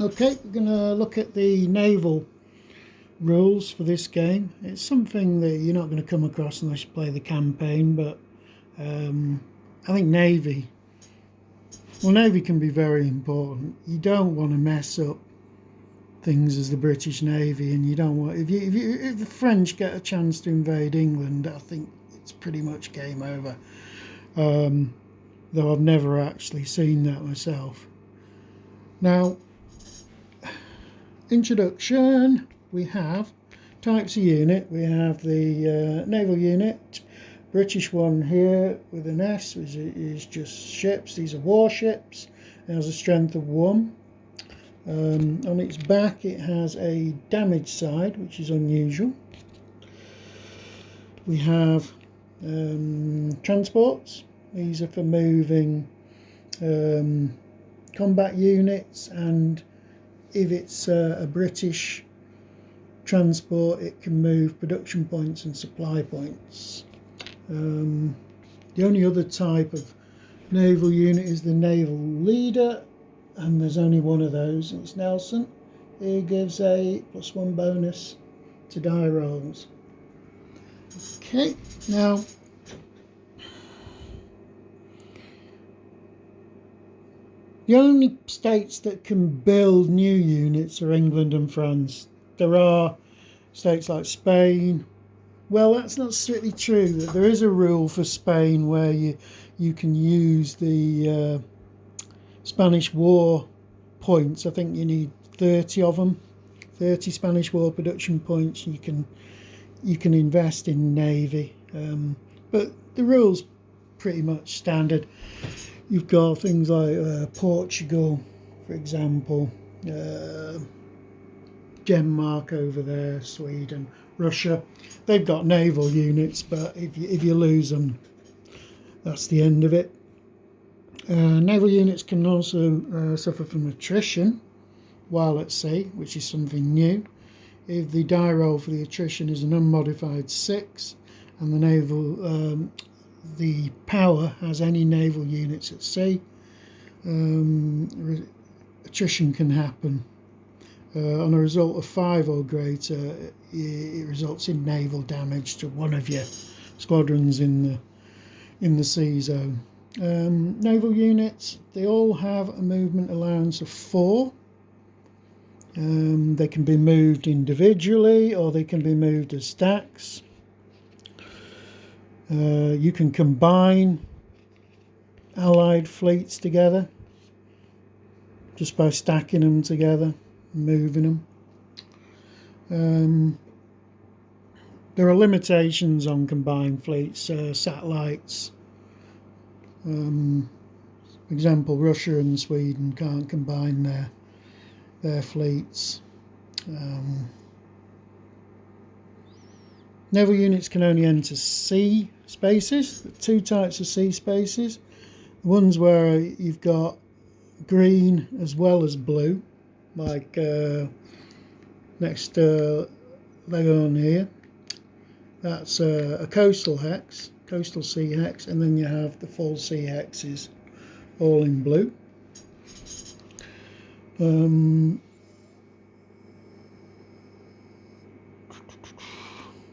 Okay, we're going to look at the naval rules for this game. It's something that you're not going to come across unless you play the campaign, but I think Navy can be very important. You don't want to mess up things as the British Navy, and you don't want, if the French get a chance to invade England, I think it's pretty much game over. Though I've never actually seen that myself. Now, introduction, we have types of unit. We have the Naval Unit, British one here with an S, which is just ships. These are warships. It has a strength of 1. On its back it has a damage side, which is unusual. We have transports. These are for moving combat units, and if it's a British transport, it can move production points and supply points. The only other type of naval unit is the Naval Leader, and there's only one of those, and it's Nelson. It gives a +1 bonus to die rolls. Okay, now the only states that can build new units are England and France. There are states like Spain. Well, that's not strictly true. There is a rule for Spain where you can use the Spanish War points. I think you need 30 of them, 30 Spanish War production points. You can invest in Navy, but the rules pretty much standard. You've got things like Portugal, for example, Denmark over there, Sweden, Russia. They've got naval units, but if you lose them, that's the end of it. Naval units can also suffer from attrition while at sea, which is something new. If the die roll for the attrition is an unmodified 6, and the power has any naval units at sea, attrition can happen. On a result of 5 or greater, it results in naval damage to one of your squadrons in the sea zone. Naval units, they all have a movement allowance of 4. They can be moved individually, or they can be moved as stacks. You can combine allied fleets together just by stacking them together and moving them. There are limitations on combined fleets, satellites. For example, Russia and Sweden can't combine their fleets. Naval units can only enter sea spaces. 2 types of sea spaces. Ones where you've got green as well as blue, like next leg on here. That's a coastal hex, coastal sea hex, and then you have the full sea hexes, all in blue.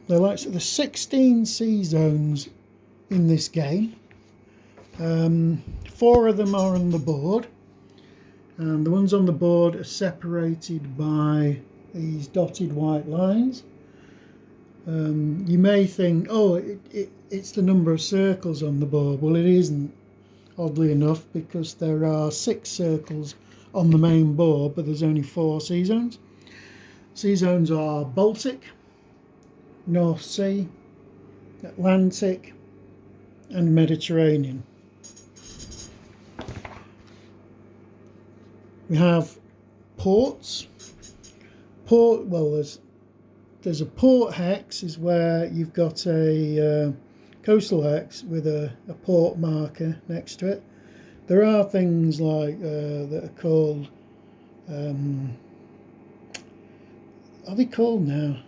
There's 16 sea zones in this game. 4 of them are on the board, and the ones on the board are separated by these dotted white lines. You may think, oh, it's the number of circles on the board. Well, it isn't, oddly enough, because there are 6 circles on the main board, but there's only 4 sea zones. Sea zones are Baltic, North Sea, Atlantic, and Mediterranean. We have ports. There's a port hex, is where you've got a coastal hex with a port marker next to it. There are things like that are called, are they called now?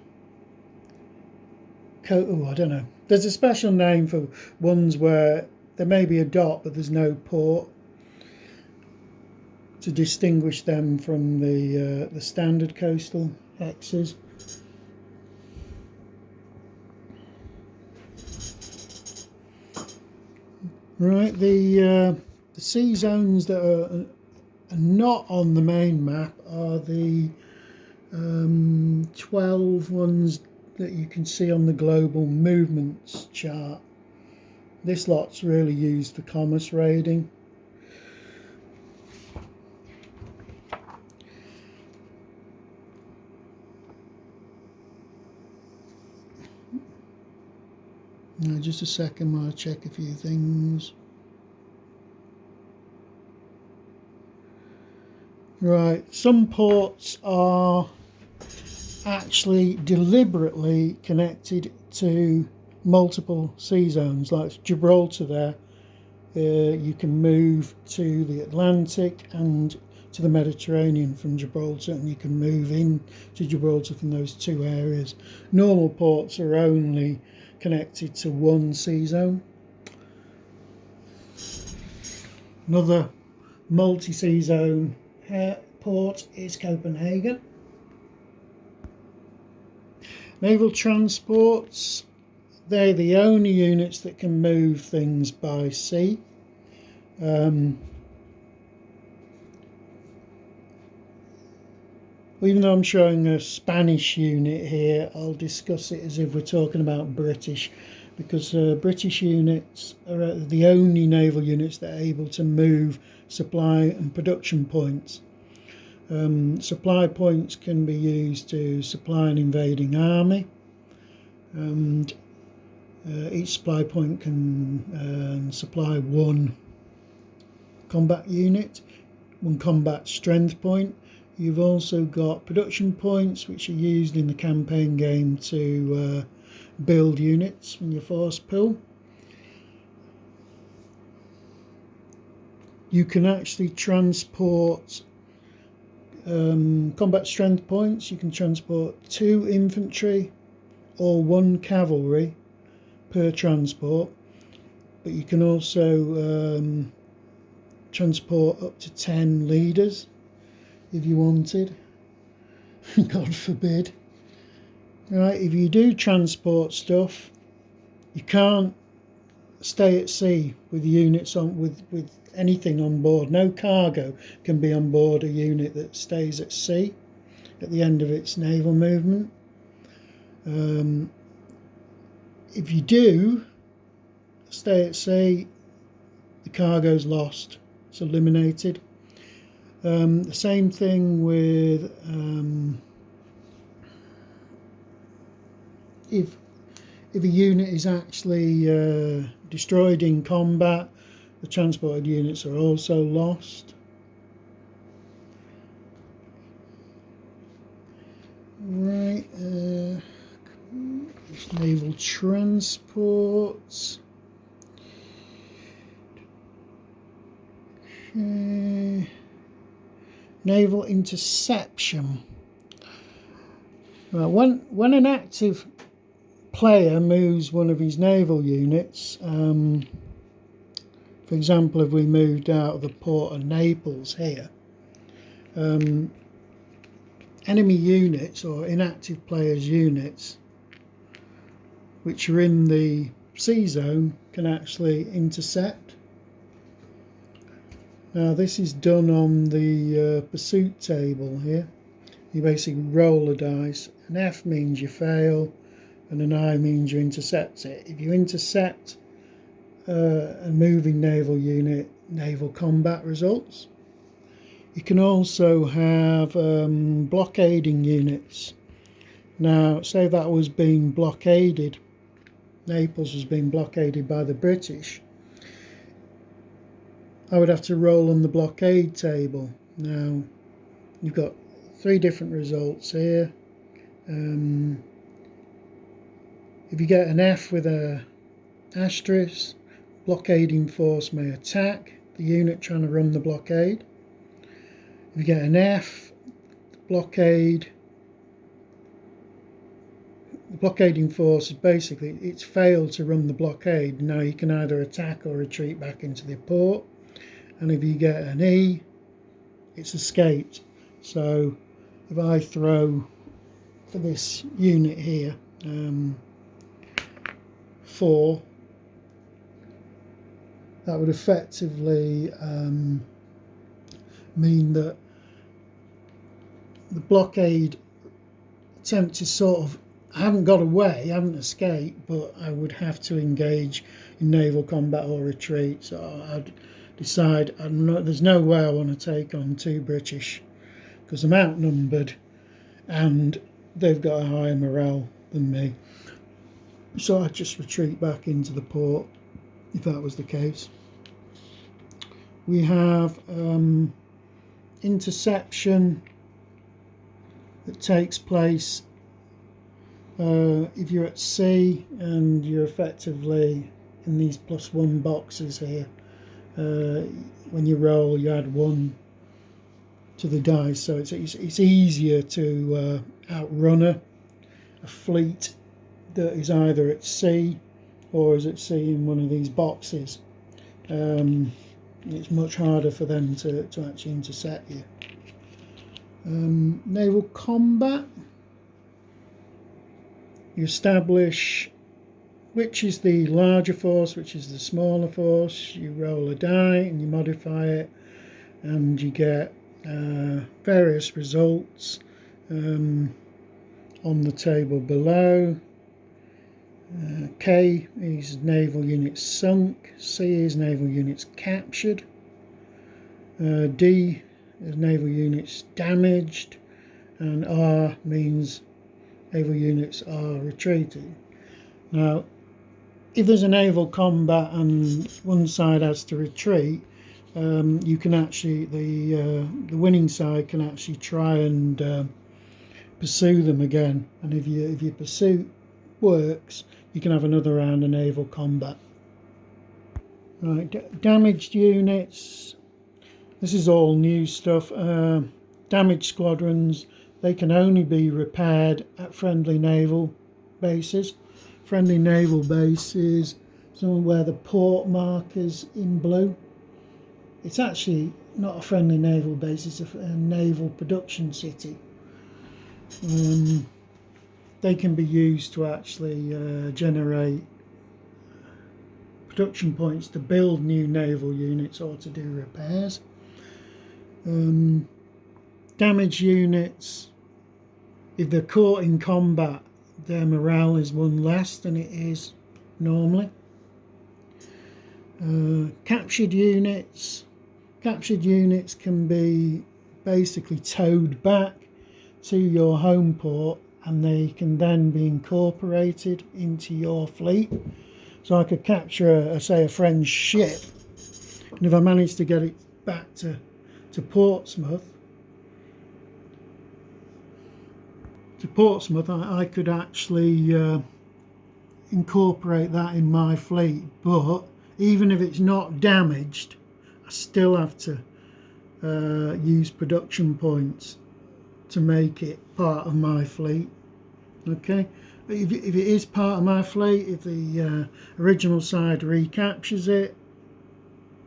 I don't know. There's a special name for ones where there may be a dot but there's no port. to distinguish them from the standard coastal hexes. Right, the sea zones that are not on the main map are the 12 ones that you can see on the global movements chart. This lot's really used for commerce raiding. Now, just a second while I check a few things. Right, some ports are actually deliberately connected to multiple sea zones, like Gibraltar there. You can move to the Atlantic and to the Mediterranean from Gibraltar, and you can move in to Gibraltar from those two areas. Normal ports are only connected to one sea zone. Another multi-sea zone port is Copenhagen. Naval transports, they're the only units that can move things by sea. Even though I'm showing a Spanish unit here, I'll discuss it as if we're talking about British, because British units are the only naval units that are able to move supply and production points. Supply points can be used to supply an invading army, and each supply point can supply one combat unit, one combat strength point. You've also got production points, which are used in the campaign game to build units from your force pool. You can actually transport combat strength points. You can transport 2 infantry or 1 cavalry per transport, but you can also transport up to 10 leaders if you wanted. God forbid. Right, if you do transport stuff, you can't stay at sea with units on with anything on board. No cargo can be on board a unit that stays at sea at the end of its naval movement. If you do stay at sea, the cargo's lost. It's eliminated. The same thing with if a unit is actually destroyed in combat, the transported units are also lost. Right, naval transports. Okay. Naval Interception. Well, when an active player moves one of his naval units, for example, if we moved out of the port of Naples here, enemy units or inactive players' units which are in the sea zone can actually intercept. Now this is done on the pursuit table here. You basically roll a dice. An F means you fail and an I means you intercept it. If you intercept a moving naval unit, naval combat results. You can also have blockading units. Now, say that was being blockaded, Naples was being blockaded by the British, I would have to roll on the blockade table. Now, you've got 3 different results here. If you get an F with a asterisk, blockading force may attack the unit trying to run the blockade. If you get an F, the blockading force is basically, it's failed to run the blockade. Now you can either attack or retreat back into the port. And if you get an E, it's escaped. So if I throw for this unit here 4, that would effectively mean that the blockade attempt to sort of, I haven't got away, I haven't escaped, but I would have to engage in naval combat or retreat. So I'd decide there's no way I want to take on 2 British, because I'm outnumbered and they've got a higher morale than me. So I'd just retreat back into the port if that was the case. We have interception that takes place if you're at sea and you're effectively in these +1 boxes here. When you roll, you add 1 to the dice, so it's easier to outrun a fleet that is either at sea or is at sea in one of these boxes. It's much harder for them to actually intercept you. Naval combat, you establish which is the larger force, which is the smaller force. You roll a die and you modify it, and you get various results on the table below. K is naval units sunk, C is naval units captured, D is naval units damaged, and R means naval units are retreating. Now, if there's a naval combat and one side has to retreat, you can actually, the winning side can actually try and pursue them again, and if your pursuit works, you can have another round of naval combat. Right, damaged units. This is all new stuff. Damaged squadrons, they can only be repaired at friendly naval bases. Friendly naval bases, somewhere where the port markers in blue. It's actually not a friendly naval base, it's a naval production city. They can be used to actually generate production points to build new naval units or to do repairs. Damaged units, if they're caught in combat, their morale is 1 less than it is normally. Captured units can be basically towed back to your home port, and they can then be incorporated into your fleet. So I could capture say a French ship, and if I manage to get it back to Portsmouth, I could actually incorporate that in my fleet. But even if it's not damaged, I still have to use production points to make it part of my fleet. Okay, if it is part of my fleet, if the original side recaptures it,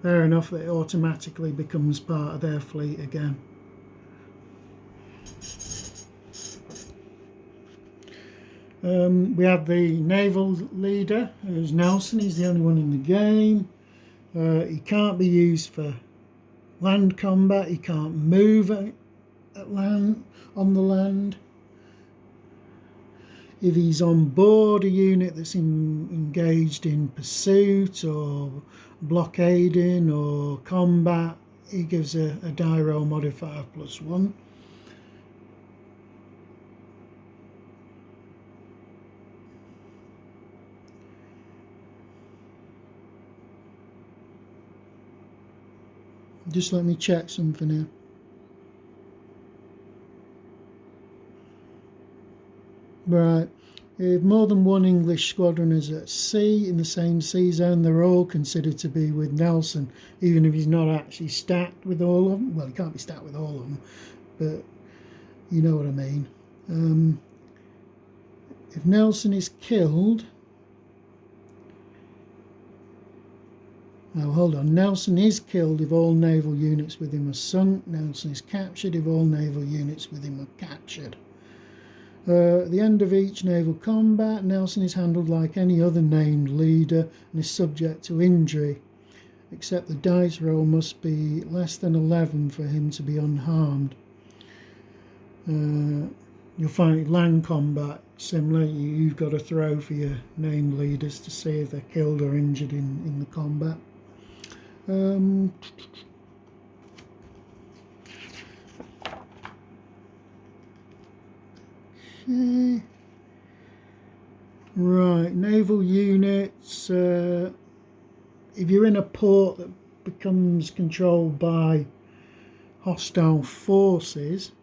fair enough, it automatically becomes part of their fleet again. We have the Naval Leader, who's Nelson. He's the only one in the game. He can't be used for land combat. He can't move at land, on the land. If he's on board a unit that's engaged in pursuit or blockading or combat, he gives a die roll modifier of +1. Just let me check something here. Right, if more than one English squadron is at sea in the same sea zone, they're all considered to be with Nelson, even if he's not actually stacked with all of them. Well, he can't be stacked with all of them, but you know what I mean. If Nelson is killed, Now hold on, Nelson is killed if all naval units with him are sunk. Nelson is captured if all naval units with him are captured. At the end of each naval combat, Nelson is handled like any other named leader and is subject to injury, except the dice roll must be less than 11 for him to be unharmed. You'll find land combat similar. You've got to throw for your named leaders to see if they're killed or injured in the combat. Okay. Right, naval units. If you're in a port that becomes controlled by hostile forces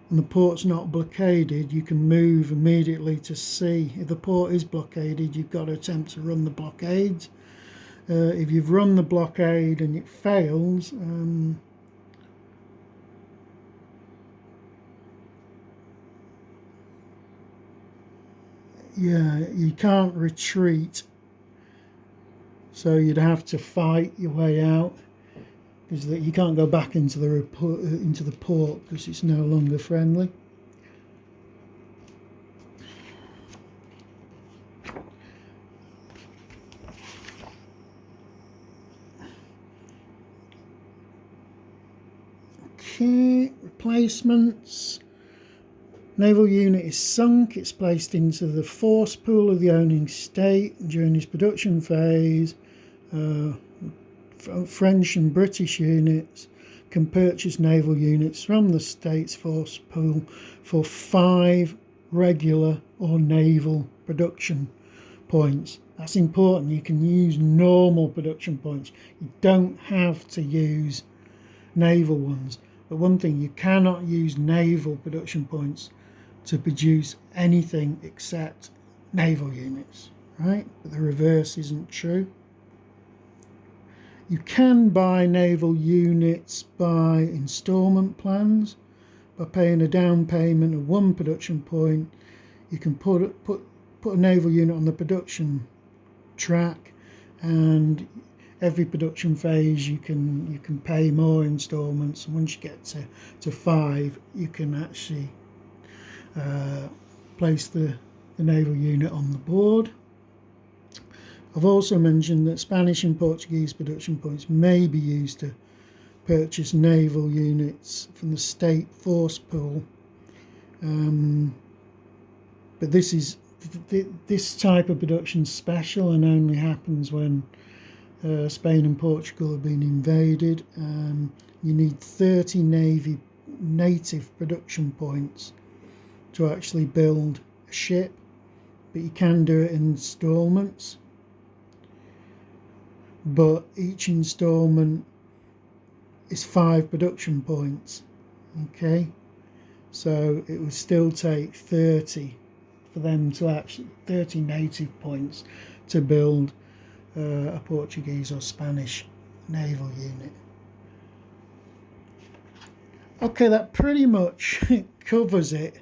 and the port's not blockaded, you can move immediately to sea. If the port is blockaded, you've got to attempt to run the blockades. If you've run the blockade and it fails, yeah, you can't retreat, so you'd have to fight your way out, because you can't go back into the port because it's no longer friendly. Okay, replacements. Naval unit is sunk. It's placed into the force pool of the owning state during its production phase. French and British units can purchase naval units from the state's force pool for 5 regular or naval production points. That's important. You can use normal production points. You don't have to use naval ones. But one thing, you cannot use naval production points to produce anything except naval units, right? But the reverse isn't true. You can buy naval units by instalment plans. By paying a down payment of 1 production point, you can put a naval unit on the production track, and every production phase you can pay more installments, and once you get to 5, you can actually place the naval unit on the board. I've also mentioned that Spanish and Portuguese production points may be used to purchase naval units from the state force pool, but this type of production is special and only happens when Spain and Portugal have been invaded. You need 30 native production points to actually build a ship, but you can do it in installments. But each installment is 5 production points. Okay, so it would still take 30 for them to actually 30 native points to build a Portuguese or Spanish naval unit. Okay, that pretty much covers it.